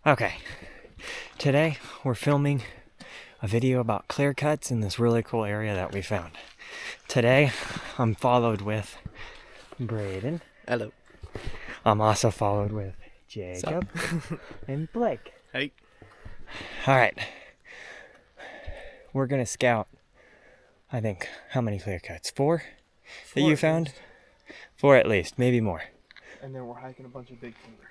Okay, today we're filming a video about clear cuts in this really cool area that we found. Today I'm followed with Braden. Hello. I'm also followed with Jacob and Blake. Hey. Alright, we're gonna scout, I think, how many clear cuts? Four that you found? Four at least, maybe more. And then we're hiking a bunch of big timber.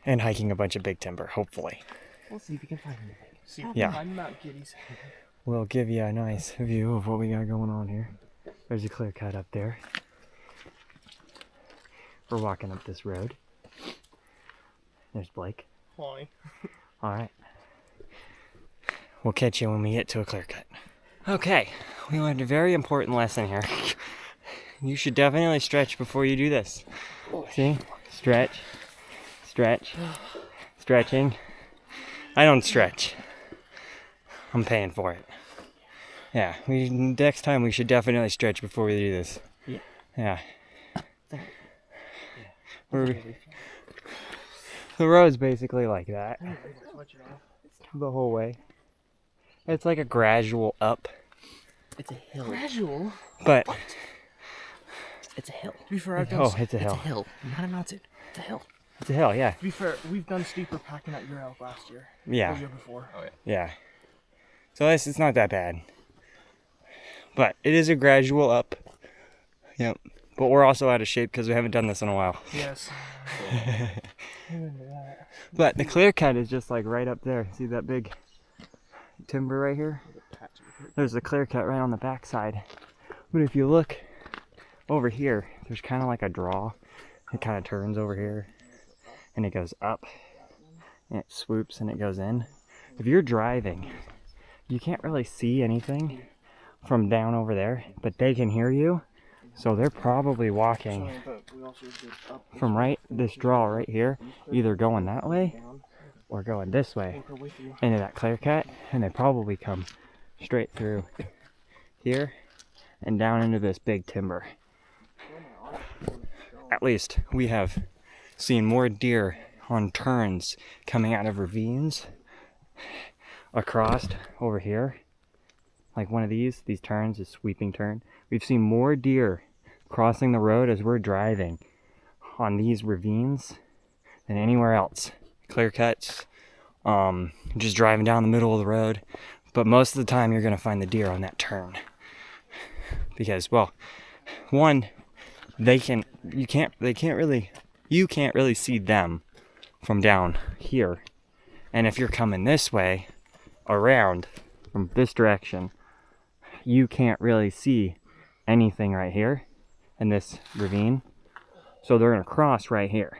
And hiking a bunch of big timber, hopefully. We'll see if we can find anything. See if we Yeah. can find Mount Giddies. We'll give you a nice view of what we got going on here. There's a clear cut up there. We're walking up this road. There's Blake. Hi. Alright. We'll catch you when we get to a clear cut. Okay, we learned a very important lesson here. You should definitely stretch before you do this. See? Stretch. Stretch. Stretching. I don't stretch. I'm paying for it. Yeah, next time we should definitely stretch before we do this. Yeah. Yeah. The road's basically like that the whole way. It's like a gradual up. It's a hill. Gradual? But what? It's a hill. To be fair, I've done it's a hill. It's a hill. Not a mountain. It's a hill. It's a hill, yeah. To be fair, we've done steeper packing at your elk last year. Yeah. Or the year before. Oh, yeah. Yeah. So it's not that bad. But it is a gradual up. Yep. But we're also out of shape because we haven't done this in a while. Yes. But the clear cut is just like right up there. See that big timber right here? There's a clear cut right on the back side. But if you look over here, there's kind of like a draw. It kind of turns over here and it goes up and it swoops and it goes in. If you're driving, you can't really see anything from down over there, but they can hear you. So they're probably walking from this draw right here, either going that way or going this way into that clear cut, and they probably come straight through here and down into this big timber. At least we have seen more deer on turns coming out of ravines across over here. Like one of these turns, a sweeping turn. We've seen more deer crossing the road as we're driving on these ravines than anywhere else. Clear cuts, just driving down the middle of the road. But most of the time you're gonna find the deer on that turn. Because, well, one, you can't really see them from down here. And if you're coming this way, around from this direction, you can't really see anything right here in this ravine. So they're gonna cross right here.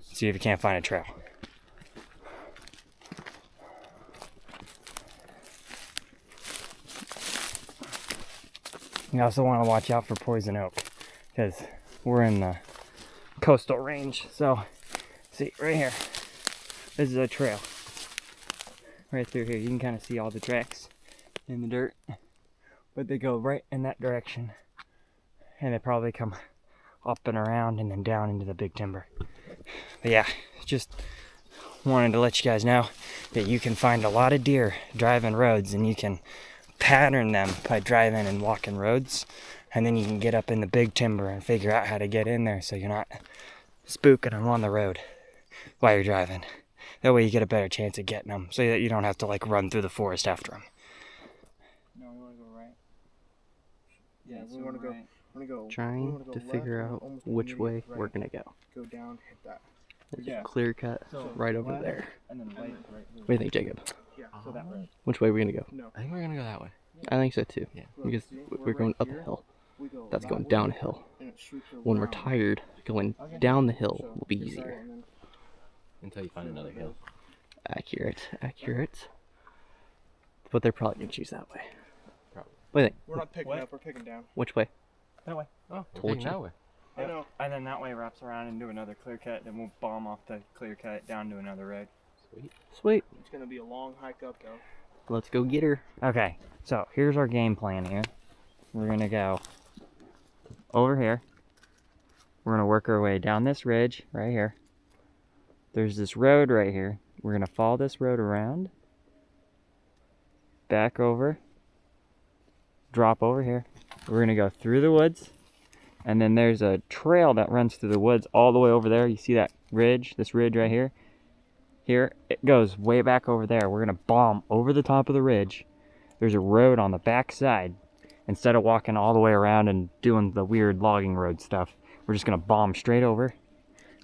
See if you can't find a trail. You also want to watch out for poison oak because we're in the coastal range. So see right here, this is a trail right through here. You can kind of see all the tracks in the dirt, but they go right in that direction and they probably come up and around and then down into the big timber. But yeah, just wanted to let you guys know that you can find a lot of deer driving roads, and you can pattern them by driving and walking roads, and then you can get up in the big timber and figure out how to get in there so you're not spooking them on the road while you're driving. That way you get a better chance of getting them, so that you don't have to like run through the forest after them. No, we want to go right. Yeah, we want to go. Trying to figure out which way we're gonna go. Go down, hit that. There's a clear cut right over there. And then right. What do you think, Jacob? Yeah, so that way. Which way are we gonna go? No. I think we're gonna go that way. I think so too. Yeah. Because we're going uphill. That's going downhill. When we're tired, going down the hill will be easier. Until you find another hill. Accurate. But they're probably gonna choose that way. Probably. What do you think? We're not picking up, we're picking down. Which way? That way. Oh, Told you. that way. I know. And then that way wraps around and do another clear cut, then we'll bomb off the clear cut down to another road. Sweet. It's gonna be a long hike up though. Let's go get her. Okay, so here's our game plan here. We're gonna go over here. We're gonna work our way down this ridge right here. There's this road right here. We're gonna follow this road around, back over, drop over here. We're gonna go through the woods, and then there's a trail that runs through the woods all the way over there. You see that ridge, this ridge right here? Here, it goes way back over there. We're gonna bomb over the top of the ridge. There's a road on the back side. Instead of walking all the way around and doing the weird logging road stuff, we're just gonna bomb straight over.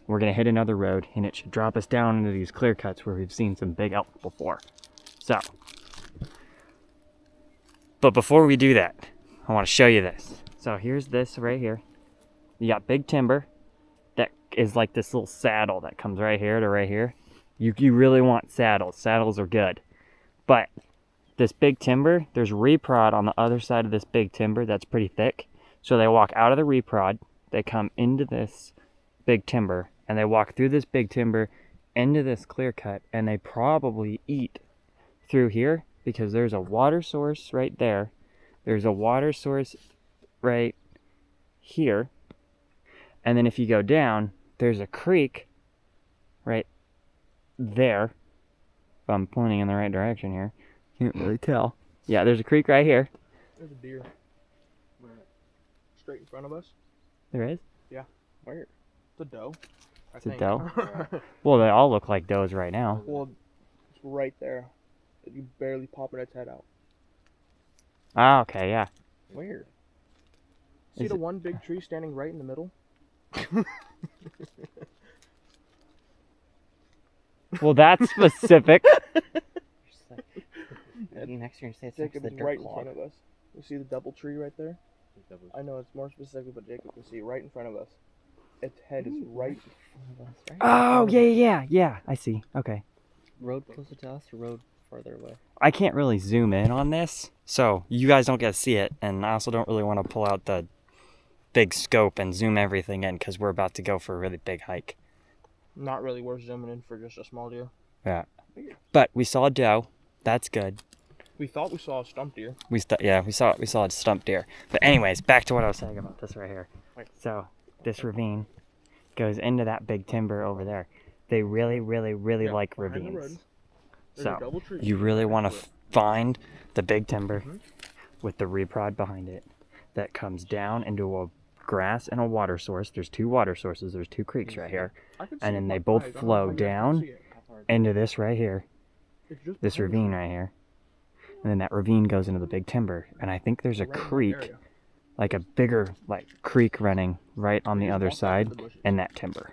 We're gonna hit another road, and it should drop us down into these clear cuts where we've seen some big elk before. So, but before we do that, I wanna show you this. So here's this right here. You got big timber that is like this little saddle that comes right here to right here. You really want saddles. Saddles are good. But this big timber, there's reprod on the other side of this big timber that's pretty thick. So they walk out of the reprod, they come into this big timber, and they walk through this big timber into this clear cut, and they probably eat through here because there's a water source right there. There's a water source right here. And then if you go down, there's a creek right there. If I'm pointing in the right direction here. Can't really tell. Yeah, there's a creek right here. There's a deer. Straight in front of us. There is? Yeah. Where? It's a doe. It's a doe? Well, they all look like does right now. Well, it's right there. You barely popping its head out. Ah, okay, yeah. Where? See Is the it- one big tree standing right in the middle? Well, that's specific. Next year, say it's next Jacob to the is dirt right in clog. front of us. You see the double tree right there? I know it's more specific, but Jacob can see right in front of us. Its head is right. Oh, yeah. I see. Okay. Road closer to us or road farther away? I can't really zoom in on this, so you guys don't get to see it, and I also don't really want to pull out the big scope and zoom everything in because we're about to go for a really big hike. Not really worth zooming in for just a small deer. Yeah. But we saw a doe. That's good. We thought we saw a stump deer. We saw a stump deer. But anyways, back to what I was saying about this right here. So this ravine goes into that big timber over there. They really like behind the road. ravines. There's a So double tree. you really want to find the big timber with the reprod behind it that comes down into a grass and a water source. There's two water sources. There's two creeks right here. And then they both flow down into this right here. This ravine right here. And then that ravine goes into the big timber. And I think there's a creek, like a bigger creek running right on the other side in that timber.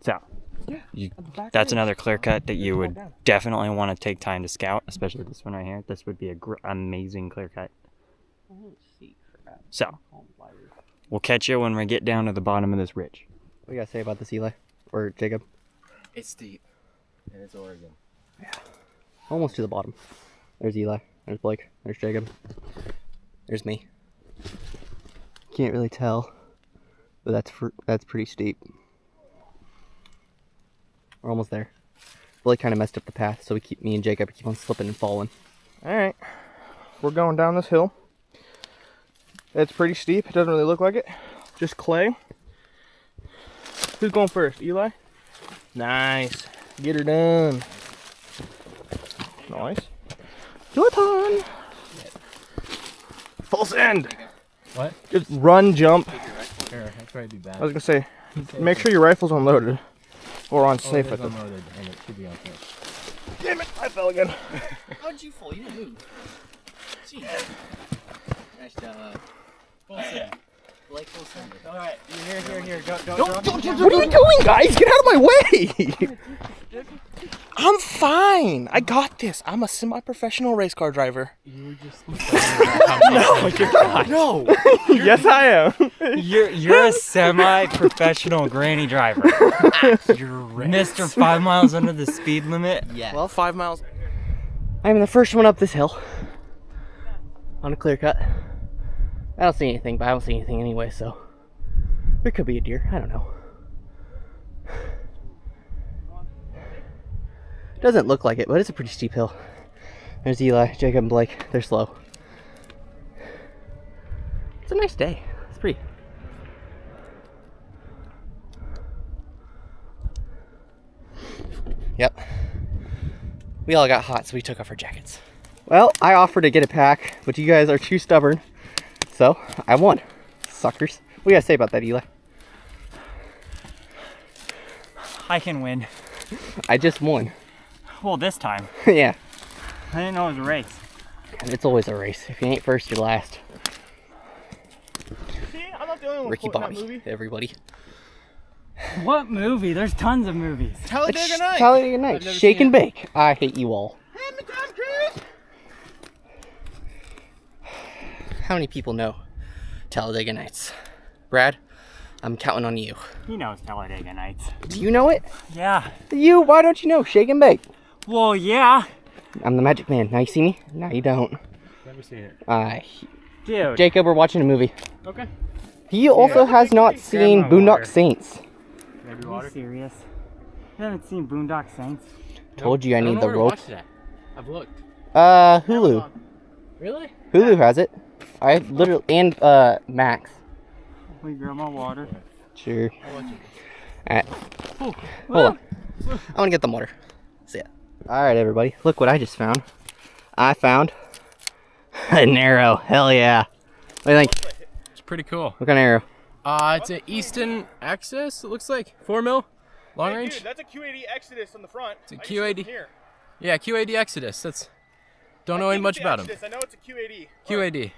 So that's another clear cut that you would definitely want to take time to scout, especially this one right here. This would be a amazing clear cut. So we'll catch you when we get down to the bottom of this ridge. What do you gotta say about this, Eli? Or Jacob? It's steep. And it's Oregon. Almost to the bottom. There's Eli. There's Blake. There's Jacob. There's me. Can't really tell, but that's pretty steep. We're almost there. Blake kind of messed up the path, so me and Jacob keep on slipping and falling. Alright. We're going down this hill. It's pretty steep. It doesn't really look like it. Just clay. Who's going first? Eli? Nice. Get her done. Nice. Your turn. Full send. What? Just run, jump. Here, that's probably be bad. I was gonna say, make sure your rifle's unloaded. Or on safe with it. Unloaded, and it should be on safe. Damn it, I fell again. How'd you fall? You didn't move. Jeez. Nice job. Full send. Blake, full send. Alright, here. What are you doing, guys? Get out of my way! I'm fine. I got this. I'm a semi-professional race car driver. You were just No, you're not. No. Yes, I am. You're a semi-professional granny driver. You're Mr. 5 miles under the speed limit. Yeah. Well, 5 miles. I'm the first one up this hill. On a clear cut. I don't see anything, but I don't see anything anyway, so. There could be a deer. I don't know. Doesn't look like it, but it's a pretty steep hill. There's Eli, Jacob, and Blake. They're slow. It's a nice day. It's pretty. Yep. We all got hot, so we took off our jackets. Well, I offered to get a pack, but you guys are too stubborn. So, I won. Suckers. What do you guys say about that, Eli? I can win. I just won. Well, this time. Yeah. I didn't know it was a race. And it's always a race. If you ain't first, you're last. See, I'm not the only one Ricky quoting that Bobby, movie. everybody. What movie? There's tons of movies. Talladega Nights. Talladega Nights. never Shake seen and bake. I hate you all. Hand me Tom Cruise. How many people know Talladega Nights? Brad, I'm counting on you. He knows Talladega Nights. Do you know it? Yeah. You? Why don't you know? Shake and bake. Well, yeah. I'm the magic man. Now you see me? Now you don't. Never seen it. Dude. Jacob, we're watching a movie. Okay. He also has not seen Grab my Boondock water. Saints. Maybe Are water. you serious? You haven't seen Boondock Saints? Told you I don't need know the where to rope. watch that. I've looked. Hulu. Really? Hulu has it. I literally, and Max. We grab my water. Sure. I'll watch it. Alright. Hold on. I want to get the water. See ya. Alright, everybody. Look what I just found. I found an arrow. Hell yeah. What do you think? It's pretty cool. What kind of arrow? It's an Easton Access, it looks like. 4 mil, long range. Dude, that's a Q80 Exodus on the front. It's a I just saw it Q80. from here. Yeah, Q80 Exodus. That's don't know I any think much it's the about him. Exodus. I know it's a Q80. Q80.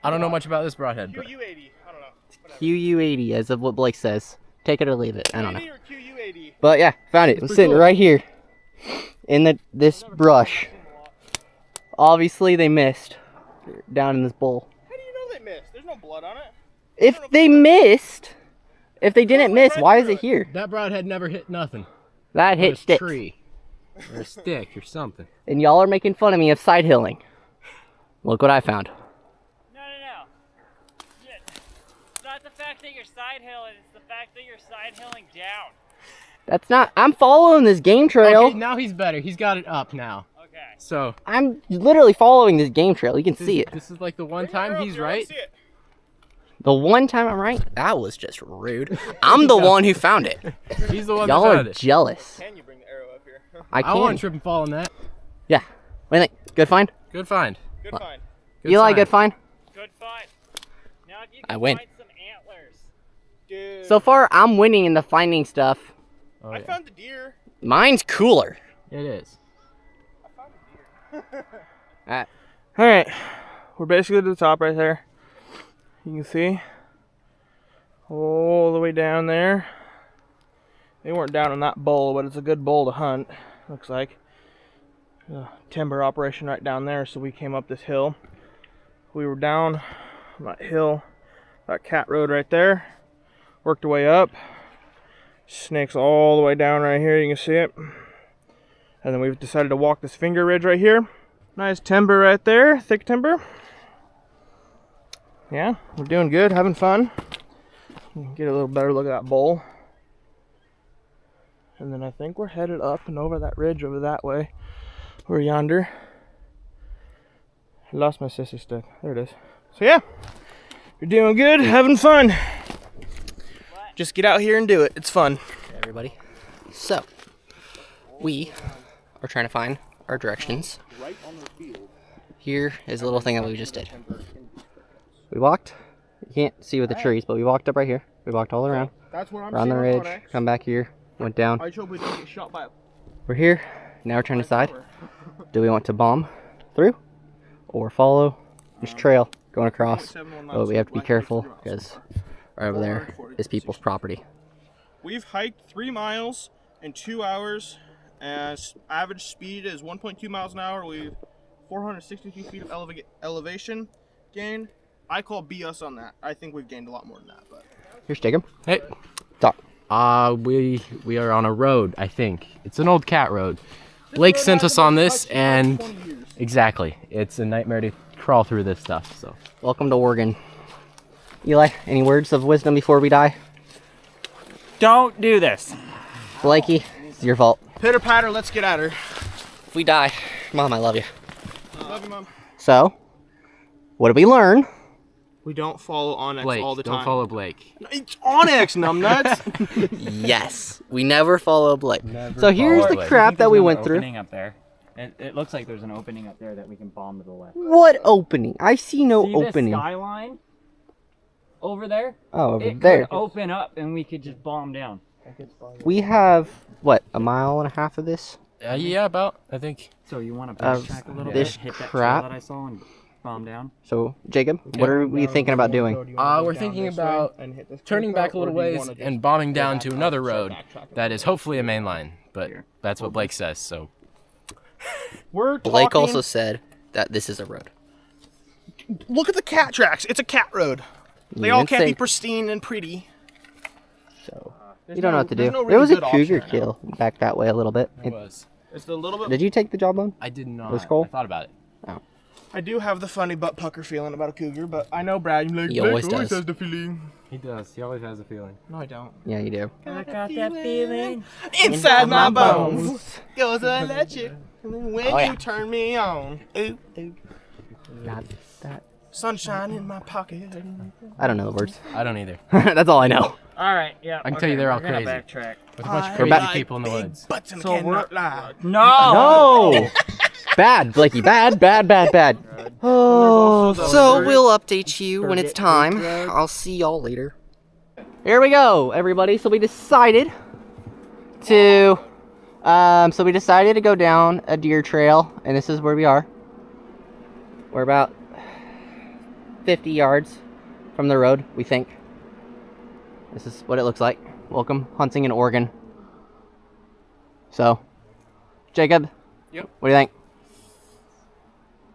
I don't know much about this broadhead, but QU80. I don't know. Whatever. QU80, as of what Blake says. Take it or leave it. I don't know. QU80 or QU80? But yeah, found it. It's pretty sitting cool. right here in this brush. Obviously, they missed down in this bowl. How do you know they missed? There's no blood on it. If they missed, if they didn't miss, why is it here? that broadhead never hit nothing. That But hit a sticks. tree. Or a stick or something. And y'all are making fun of me of side hilling. Look what I found. No. Yeah. It's not the fact that you're side hilling, it's the fact that you're side hilling down. That's not. I'm following this game trail. Okay, now he's better. He's got it up now. Okay. So I'm literally following this game trail. You can see it. this is like the one Bring your time arrow he's up here, I wanna right. see it. The one time I'm right, that was just rude. I'm the one who found it. He's the one that Y'all are found it. jealous. Can you bring the arrow up here? I I want can. to trip and fall on that. Yeah. What do you think? Good find? Good find. Good What? find. Good Eli, sign. good find? Good find. Now if you I can win. find some antlers. Dude. So far, I'm winning in the finding stuff. Oh, I yeah. found the deer. Mine's cooler. It is. I found the deer. Alright. Alright. We're basically to the top right there. You can see. All the way down there. They weren't down in that bowl, but it's a good bowl to hunt. Looks like. Timber operation right down there, so we came up this hill. We were down on that hill, that cat road right there. Worked our way up. Snakes all the way down right here, you can see it. And then we've decided to walk this finger ridge right here. Nice timber right there, thick timber. Yeah, we're doing good, having fun. Get a little better look at that bowl. And then I think we're headed up and over that ridge over that way. We're yonder. I lost my sissy stick. There it is. So yeah, you're doing good, having fun. Just get out here and do it. It's fun. Hey, everybody. So, we are trying to find our directions. Here is a little thing that we just did. We walked. You can't see with the trees, but we walked up right here. We walked all around. That's where I'm Around the ridge. Come back here. Went down. I hope we don't get shot by a We're here. Now we're trying to decide. Do we want to bomb through or follow this trail going across? But we have to be careful because right over there is people's property. We've hiked 3 miles in 2 hours. As average speed is 1.2 miles an hour. We've 462 feet of elevation gained. I call BS on that. I think we've gained a lot more than that. But Here's Jacob. Hey. Talk. We are on a road, I think. It's an old cat road. Blake sent us on this, and exactly, it's a nightmare to crawl through this stuff. So Welcome to Oregon. Eli, any words of wisdom before we die? Don't do this. Blakey, it's your fault. pitter patter, let's get at her. If we die, Mom, I love you. Love you, Mom. So, what did we learn? We don't follow Onyx Blake, all the time. don't follow Blake. It's Onyx, numbnuts. Yes, we never follow Blake. Never So here's follow the Blake. crap that we went through. Opening up there. It looks like there's an opening up there that we can bomb to the left. What opening? I see no See opening. this skyline over there? Oh, over It there. could open up and we could just bomb down. We have, what, a mile and a half of this? Yeah, about, I think. So you want to Of backtrack a little this bit, hit that crap. trail that I saw and bomb down? So, Jacob, what are we thinking about doing? We're thinking about turning back a little ways and bombing down to another road that is hopefully a main line, but that's what Blake says, so. We're Blake talking- also said that this is a road. Look at the cat tracks. It's a cat road. They You all didn't can't be say- pristine and pretty. So, you don't know what to do. there's no There was a really good option cougar right kill back that way a little bit. It was. It's a little bit. Did you take the jawbone? I did not. The skull? I thought about it. I do have the funny butt pucker feeling about a cougar, but I know Brad. Like, He Blake always does. has the feeling. He does. He always has a feeling. No, I don't. Yeah, you do. I got that feeling. Inside my bones goes electric when Oh, yeah. you turn me on. Ooh, ooh. Got that. Sunshine in my pocket. I don't know the words. I don't either. That's all I know. All right, yeah. I can tell you they're all we're gonna crazy. Backtrack. With a bunch of I crazy back- people in the big woods. Butts and So cannot lie. No! Bad, Blakey. Bad, bad, bad, bad. Oh, so we'll update you when it's time. I'll see y'all later. Here we go, everybody. So we decided to go down a deer trail, and this is where we are. We're about 50 yards from the road, we think. This is what it looks like. Welcome hunting in Oregon. So, Jacob. Yep. What do you think?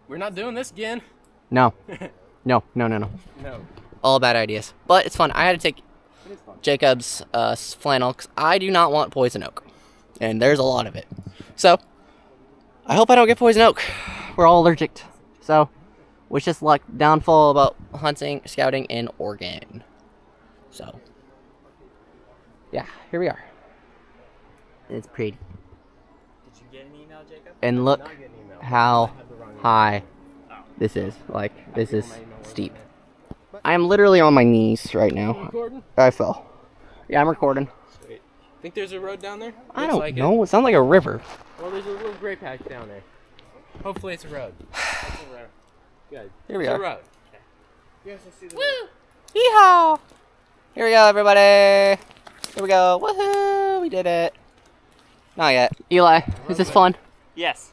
We're not doing this again. No. No. No. All bad ideas. But it's fun. I had to take Jacob's flannel because I do not want poison oak. And there's a lot of it. So, I hope I don't get poison oak. We're all allergic. So, wish us luck. Downfall about hunting, scouting in Oregon. So, yeah, here we are. It's pretty. Did you get an email, Jacob? And look how high this is. Like, this is steep. I am literally on my knees right now. Recording? I fell. Yeah, I'm recording. Think there's a road down there? I Looks don't like know. It sounds like a river. Well, there's a little gray patch down there. Hopefully it's a road. It's a road. Good. Here we It's are. a road. Woo! Yeehaw! Here we go, everybody. Here we go. Woohoo! We did it. Not yet. Eli, is this fun? Yes.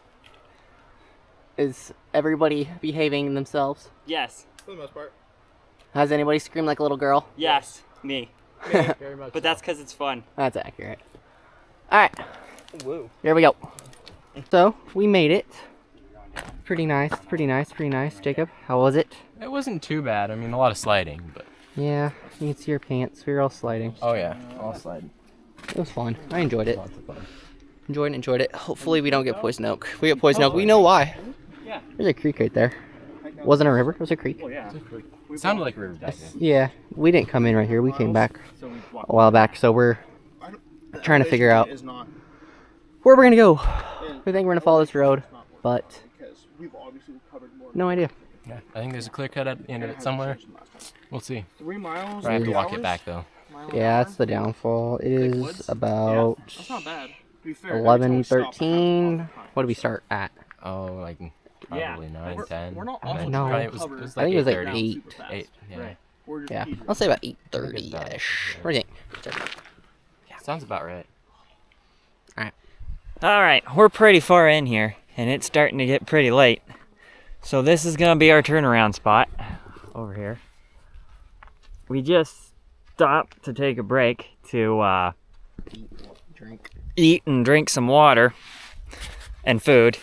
Is everybody behaving themselves? Yes. For the most part. Has anybody screamed like a little girl? Yes. Me. Very much. But that's because it's fun. That's accurate. Alright, Whoa. here we go. So, we made it. Pretty nice, pretty nice, pretty nice. Jacob, how was it? It wasn't too bad. I mean, a lot of sliding, but. Yeah, you can see your pants. We were all sliding. Oh yeah, all sliding. It was fun. I enjoyed it. Lots of fun. Enjoyed it. Hopefully we don't get poison oak. If we get poison oak, we know why. Yeah. There's a creek right there. Wasn't a river, it was a creek. Oh, yeah. It sounded like a river back then. Yeah, we didn't come in right here. We came back So we walked. a while back, so we're trying to figure out Is not where we're gonna go. We think we're gonna follow this road, but because we've obviously covered more. no idea. Yeah, I think there's a clear cut at the end of it somewhere. We'll see. 3 miles. I have to 3 walk it hours? back though. Mile an Yeah, hour? that's the downfall. It is woods? about That's not bad. To be fair, 11, every time we stop, 13. What did we start at? Oh, like probably Yeah. 9, We're- 10. we're not and then awful No. probably it was covered. like I think it was like 8:30. 8. 8, yeah. Right. We're just Yeah, teetering. I'll say about 8:30-ish. What do you think? Sounds about right. All right, we're pretty far in here, and it's starting to get pretty late. So this is gonna be our turnaround spot over here. We just stopped to take a break to Drink. eat and drink some water and food.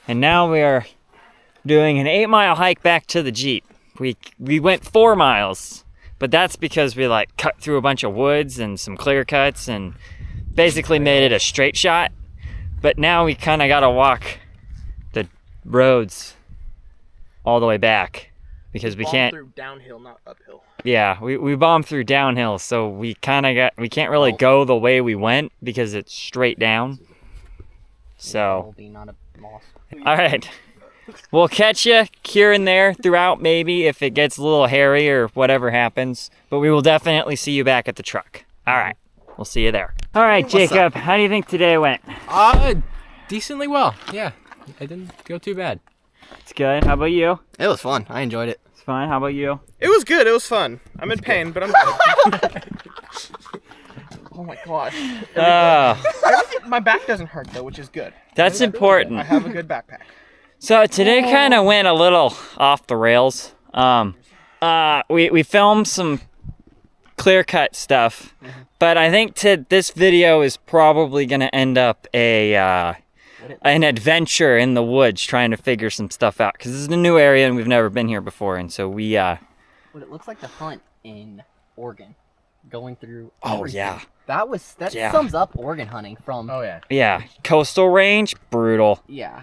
And now we are doing an 8-mile hike back to the Jeep. We went 4 miles, but that's because we like cut through a bunch of woods and some clear cuts and basically made it a straight shot. But now we kind of got to walk the roads all the way back because we Bomb can't. through downhill, not uphill. Yeah, we bombed through downhill, so we can't really go the way we went because it's straight down. So, Not a moss. all right, we'll catch you here and there throughout, maybe, if it gets a little hairy or whatever happens. But we will definitely see you back at the truck. All right, we'll see you there. All right, Jacob, how do you think today went? Decently well. Yeah, I didn't go too bad. It's good. How about you? It was fun. I enjoyed it. It's fine. How about you? It was good. It was fun. I'm in pain, but I'm good. Oh my gosh. My back doesn't hurt though, which is good. That's important. I have a good backpack. So today kind of went a little off the rails. We filmed some clear cut stuff, but I think this video is probably gonna end up an adventure in the woods trying to figure some stuff out, because this is a new area and we've never been here before, and so we What it looks like the hunt in Oregon, going through. Oh everything. yeah. That sums up Oregon hunting from. Oh yeah. Yeah, coastal range, brutal. Yeah.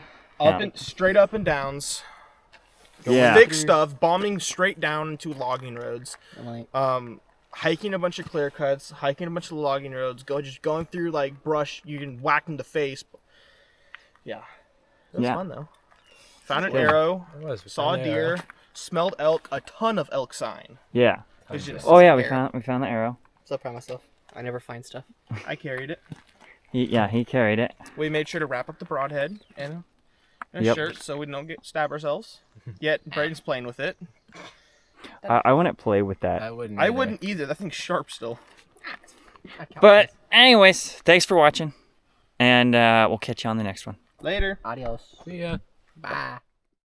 Straight up and downs. Yeah. Thick stuff, bombing straight down into logging roads. Like, Hiking a bunch of clear cuts, hiking a bunch of logging roads, just going through like brush you can whack in the face. Yeah. It was fun though. Found an arrow, saw a deer, smelled elk, a ton of elk sign. Yeah. Oh yeah, we found the arrow. so proud of myself. I never find stuff. I carried it. He carried it. We made sure to wrap up the broadhead and a Yep. shirt so we don't stab ourselves. Yet Braden's playing with it. I wouldn't play with that. I wouldn't. I wouldn't either. That thing's sharp still. But anyways, thanks for watching, and we'll catch you on the next one. Later. Adios. See ya. Bye.